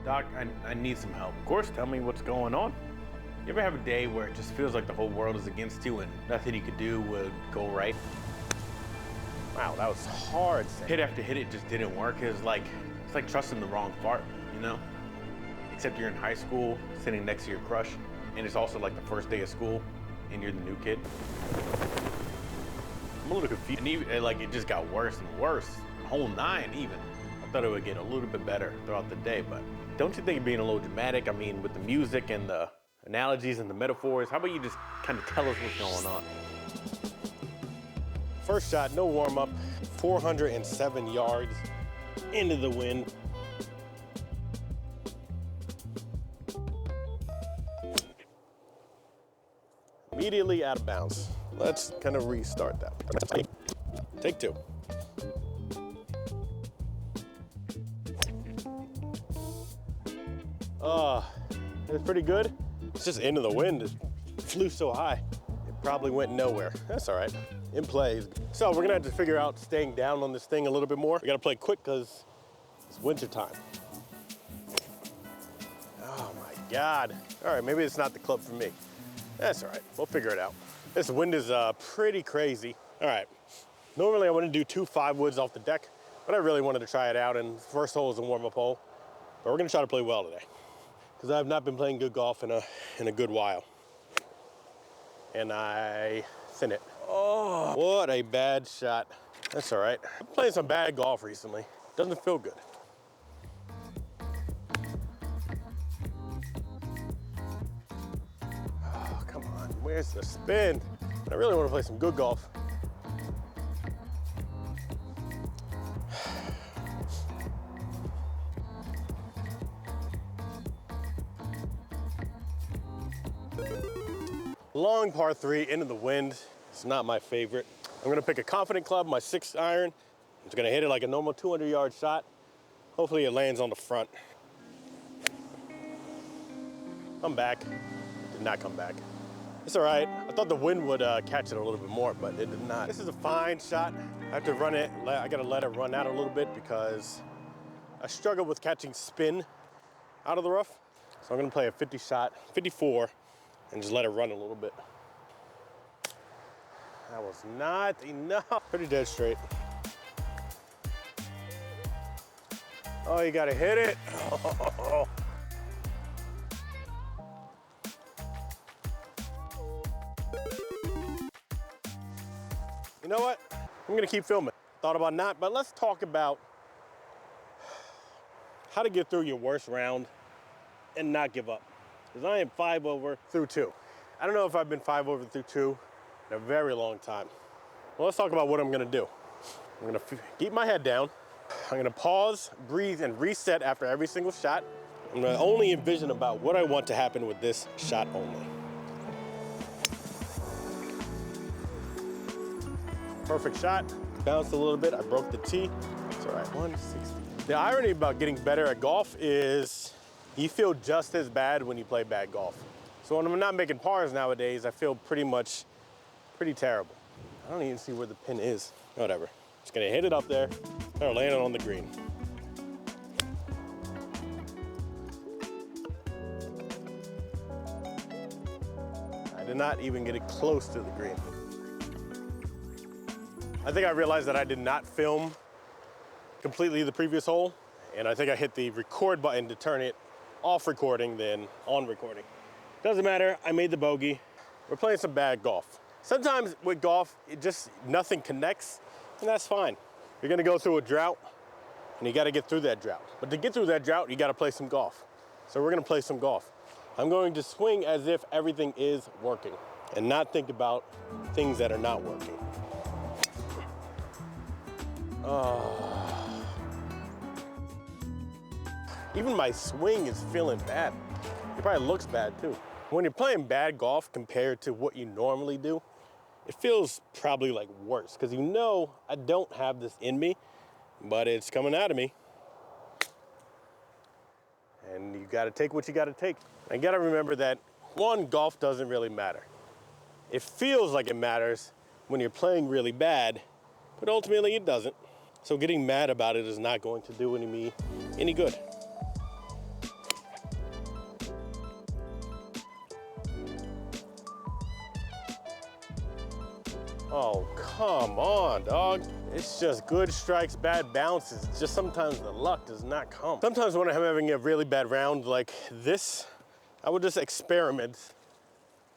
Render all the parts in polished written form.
Doc, I need some help. Of course, tell me what's going on. You ever have a day where it just feels like the whole world is against you and nothing you could do would go right? Wow, that was hard. Hit after hit, it just didn't work. It's like trusting the wrong fart, you know? Except you're in high school, sitting next to your crush, and it's also like the first day of school, and you're the new kid. I'm a little confused. And even, like, it just got worse and worse, the whole 9 even. I thought it would get a little bit better throughout the day, but don't you think it'd being a little dramatic? I mean, with the music and the analogies and the metaphors, how about you just kind of tell us what's going on? First shot, no warm up, 407 yards into the wind. Immediately out of bounds. Let's kind of restart that. Take 2. It's pretty good. It's just into the wind. It flew so high. It probably went nowhere. That's all right. In play. So we're gonna have to figure out staying down on this thing a little bit more. We gotta play quick because it's winter time. Oh my God. All right, maybe it's not the club for me. That's all right, we'll figure it out. This wind is pretty crazy. All right, normally I wouldn't do 2 5-woods off the deck, but I really wanted to try it out, and first hole is a warm-up hole. But we're gonna try to play well today, because I've not been playing good golf in a good while. And I thin it. Oh, what a bad shot. That's all right. I'm playing some bad golf recently. Doesn't feel good. Oh, come on, where's the spin? I really want to play some good golf. Long par 3 into the wind. It's not my favorite. I'm gonna pick a confident club, my 6 iron. I'm just gonna hit it like a normal 200-yard shot. Hopefully it lands on the front. I'm back. Did not come back. It's all right. I thought the wind would catch it a little bit more, but it did not. This is a fine shot. I have to run it. I gotta let it run out a little bit because I struggle with catching spin out of the rough. So I'm gonna play a 50 shot, 54, and just let it run a little bit. That was not enough. Pretty dead straight. Oh, you gotta hit it. Oh. You know what? I'm gonna keep filming. Thought about not, but let's talk about how to get through your worst round and not give up. Because I am 5 over through 2. I don't know if I've been 5 over through 2 in a very long time. Well, let's talk about what I'm gonna do. I'm gonna keep my head down. I'm gonna pause, breathe, and reset after every single shot. I'm gonna only envision about what I want to happen with this shot only. Perfect shot. Bounced a little bit. I broke the tee. It's all right. 160. The irony about getting better at golf is you feel just as bad when you play bad golf. So when I'm not making pars nowadays, I feel pretty terrible. I don't even see where the pin is. Whatever. Just gonna hit it up there or land it on the green. I did not even get it close to the green. I think I realized that I did not film completely the previous hole, and I think I hit the record button to turn it off recording than on recording. Doesn't matter, I made the bogey. We're playing some bad golf. Sometimes with golf, nothing connects, and that's fine. You're gonna go through a drought, and you gotta get through that drought. But to get through that drought, you gotta play some golf. So we're gonna play some golf. I'm going to swing as if everything is working, and not think about things that are not working. Even my swing is feeling bad. It probably looks bad too. When you're playing bad golf compared to what you normally do, it feels probably like worse, because you know I don't have this in me, but it's coming out of me. And you gotta take what you gotta take. I gotta remember that, one, golf doesn't really matter. It feels like it matters when you're playing really bad, but ultimately it doesn't. So getting mad about it is not going to do me any good. come on, dog. It's just good strikes, bad bounces. It's just sometimes the luck does not come. Sometimes when I'm having a really bad round like this, I would just experiment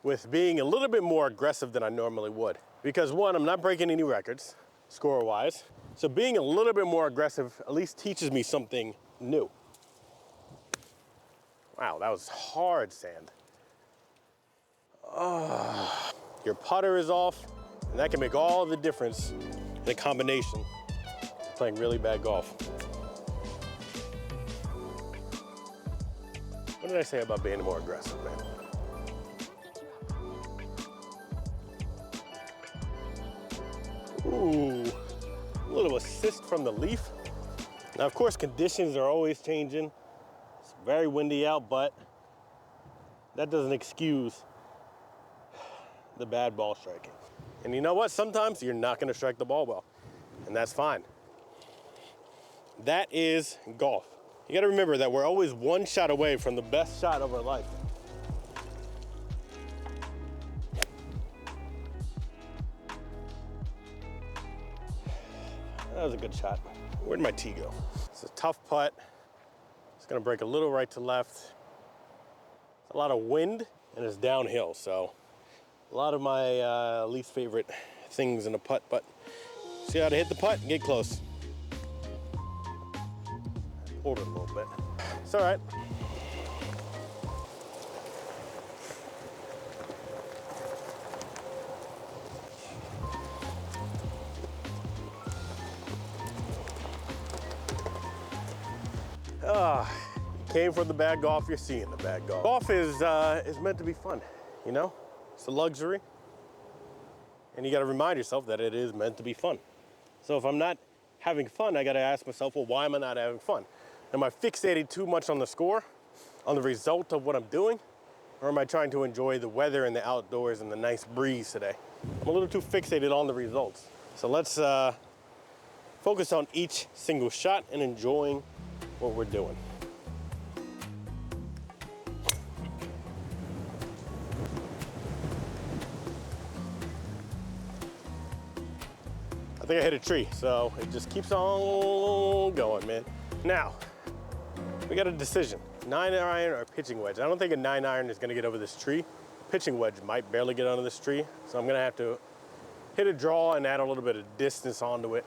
with being a little bit more aggressive than I normally would. Because one, I'm not breaking any records, score-wise. So being a little bit more aggressive at least teaches me something new. Wow, that was hard sand. Oh, your putter is off, and that can make all the difference in a combination of playing really bad golf. What did I say about being more aggressive, man? Ooh, a little assist from the leaf. Now, of course, conditions are always changing. It's very windy out, but that doesn't excuse the bad ball striking. And you know what? Sometimes you're not gonna strike the ball well, and that's fine. That is golf. You gotta remember that we're always one shot away from the best shot of our life. That was a good shot. Where'd my tee go? It's a tough putt. It's gonna break a little right to left. It's a lot of wind and it's downhill, so a lot of my least favorite things in a putt, but see how to hit the putt and get close. Pulled it a little bit. It's all right. Came for the bad golf, you're seeing the bad golf. Golf is meant to be fun, you know? It's a luxury. And you gotta remind yourself that it is meant to be fun. So if I'm not having fun, I gotta ask myself, well, why am I not having fun? Am I fixated too much on the score, on the result of what I'm doing? Or am I trying to enjoy the weather and the outdoors and the nice breeze today? I'm a little too fixated on the results. So let's focus on each single shot and enjoying what we're doing. I think I hit a tree, so it just keeps on going, man. Now, we got a decision. 9-iron or pitching wedge. I don't think a 9-iron is gonna get over this tree. Pitching wedge might barely get under this tree, so I'm gonna have to hit a draw and add a little bit of distance onto it.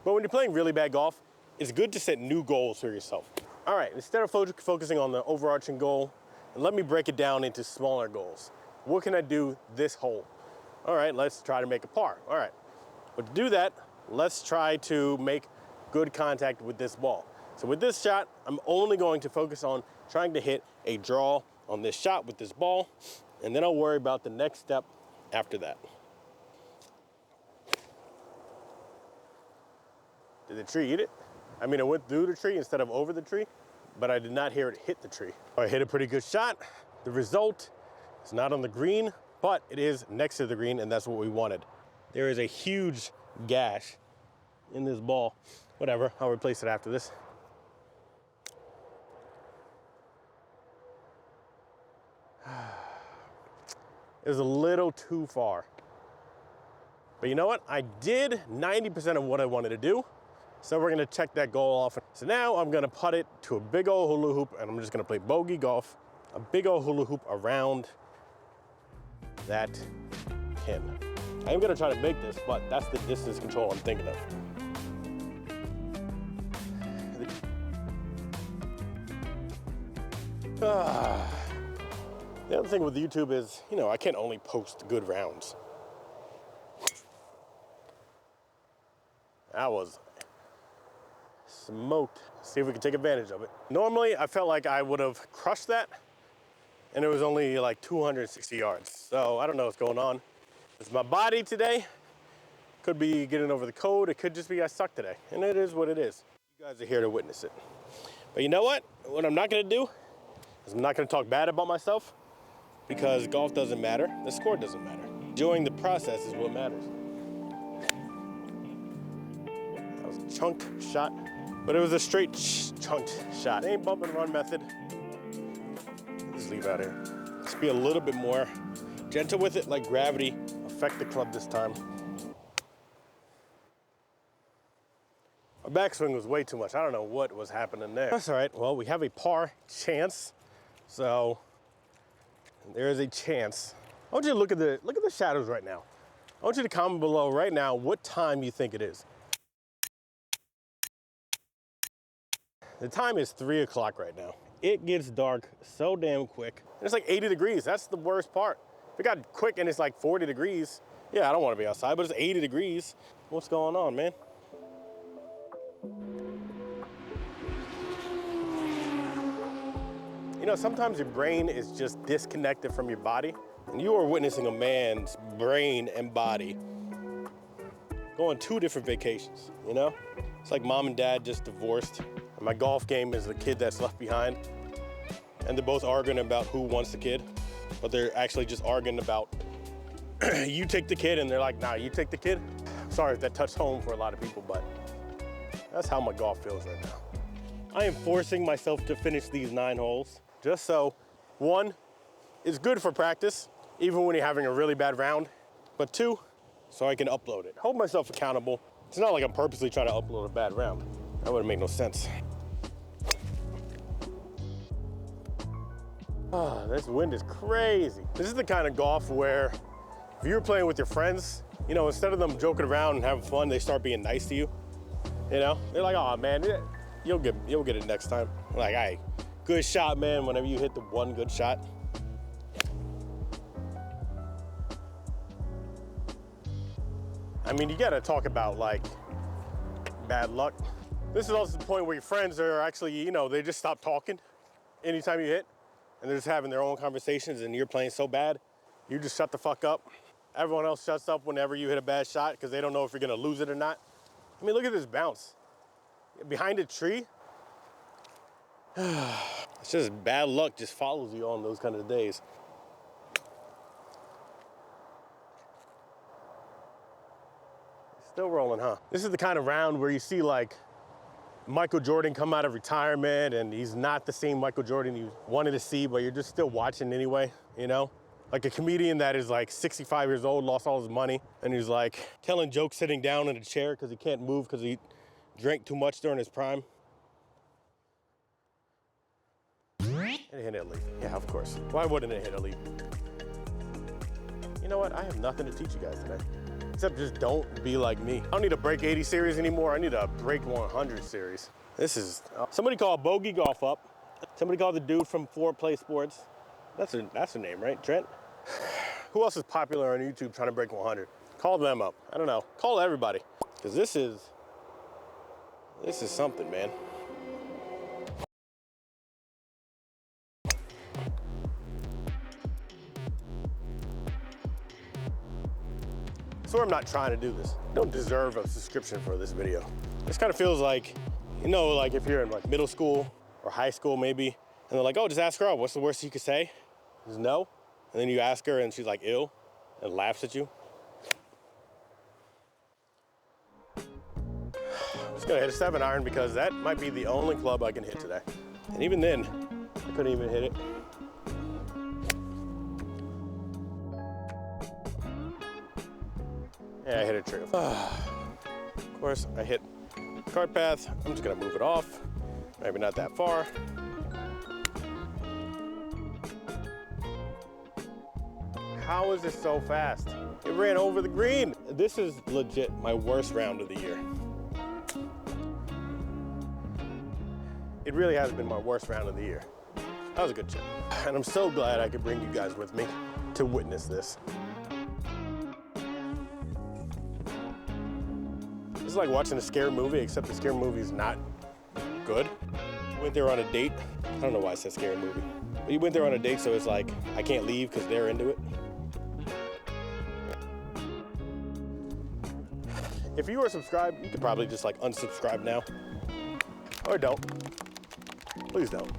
But when you're playing really bad golf, it's good to set new goals for yourself. All right, instead of focusing on the overarching goal, let me break it down into smaller goals. What can I do this hole? All right, let's try to make a par. All right. But to do that, let's try to make good contact with this ball. So with this shot, I'm only going to focus on trying to hit a draw on this shot with this ball, and then I'll worry about the next step after that. Did the tree eat it? I mean, I went through the tree instead of over the tree, but I did not hear it hit the tree. I hit a pretty good shot. The result is not on the green, but it is next to the green, and that's what we wanted. There is a huge gash in this ball. Whatever, I'll replace it after this. It was a little too far. But you know what? I did 90% of what I wanted to do. So we're gonna check that goal off. So now I'm gonna putt it to a big old hula hoop, and I'm just gonna play bogey golf, a big old hula hoop around that pin. I am gonna try to make this, but that's the distance control I'm thinking of. The other thing with YouTube is, you know, I can't only post good rounds. That was smoked. See if we can take advantage of it. Normally, I felt like I would have crushed that, and it was only like 260 yards. So I don't know what's going on. It's my body today. Could be getting over the code. It could just be I suck today. And it is what it is. You guys are here to witness it. But you know what? What I'm not gonna do is I'm not gonna talk bad about myself, because golf doesn't matter. The score doesn't matter. Enjoying the process is what matters. That was a chunked shot, but it was a straight chunked shot. It ain't bump and run method. Just leave out here. Just be a little bit more gentle with it, like gravity. Affect the club this time. My backswing was way too much. I don't know what was happening there. That's all right. Well, we have a par chance. So there is a chance. I want you to look at the shadows right now. I want you to comment below right now what time you think it is. The time is 3 o'clock right now. It gets dark so damn quick. And it's like 80 degrees. That's the worst part. If it got quick and it's like 40 degrees, yeah, I don't want to be outside, but it's 80 degrees. What's going on, man? You know, sometimes your brain is just disconnected from your body. And you are witnessing a man's brain and body go on 2 different vacations, you know? It's like mom and dad just divorced. And my golf game is the kid that's left behind. And they're both arguing about who wants the kid, but they're actually just arguing about you take the kid, and they're like, nah, you take the kid. Sorry if that touched home for a lot of people, but that's how my golf feels right now. I am forcing myself to finish these 9 holes just so, 1, it's good for practice, even when you're having a really bad round, but 2, so I can upload it. Hold myself accountable. It's not like I'm purposely trying to upload a bad round. That wouldn't make no sense. Oh, this wind is crazy. This is the kind of golf where if you're playing with your friends, you know, instead of them joking around and having fun, they start being nice to you. You know, they're like, oh man, you'll get it next time. I'm like, hey, good shot, man, whenever you hit the one good shot. I mean, you gotta talk about like bad luck. This is also the point where your friends are actually, you know, they just stop talking anytime you hit, and they're just having their own conversations, and you're playing so bad, you just shut the fuck up. Everyone else shuts up whenever you hit a bad shot because they don't know if you're gonna lose it or not. I mean, look at this bounce. Behind a tree. It's just bad luck just follows you on those kind of days. Still rolling, huh? This is the kind of round where you see like Michael Jordan come out of retirement and he's not the same Michael Jordan you wanted to see, but you're just still watching anyway, you know? Like a comedian that is like 65 years old, lost all his money, and he's like telling jokes sitting down in a chair because he can't move because he drank too much during his prime. It hit a leaf. Yeah, of course. Why wouldn't it hit a leaf? You know what? I have nothing to teach you guys today. Except just don't be like me. I don't need a break 80 series anymore. I need a break 100 series. This is, somebody called Bogey Golf Up. Somebody called the dude from 4Play Sports. That's her name, right? Trent? Who else is popular on YouTube trying to break 100? Call them up. I don't know. Call everybody. Because this is something, man. I swear I'm not trying to do this. I don't deserve a subscription for this video. This kind of feels like, you know, like if you're in like middle school or high school maybe, and they're like, oh, just ask her out. What's the worst you could say? Is no. And then you ask her and she's like, ew, and laughs at you. I'm just gonna hit a 7-iron because that might be the only club I can hit today. And even then, I couldn't even hit it. Yeah, I hit a tree. Of course, I hit cart path. I'm just gonna move it off. Maybe not that far. How is this so fast? It ran over the green. This is legit my worst round of the year. It really has been my worst round of the year. That was a good chip. And I'm so glad I could bring you guys with me to witness this. It's like watching a scary movie, except the scary movie is not good. I went there on a date. I don't know why I said scary movie. But you went there on a date, so it's like, I can't leave because they're into it. If you are subscribed, you could probably just like unsubscribe now. Or don't. Please don't.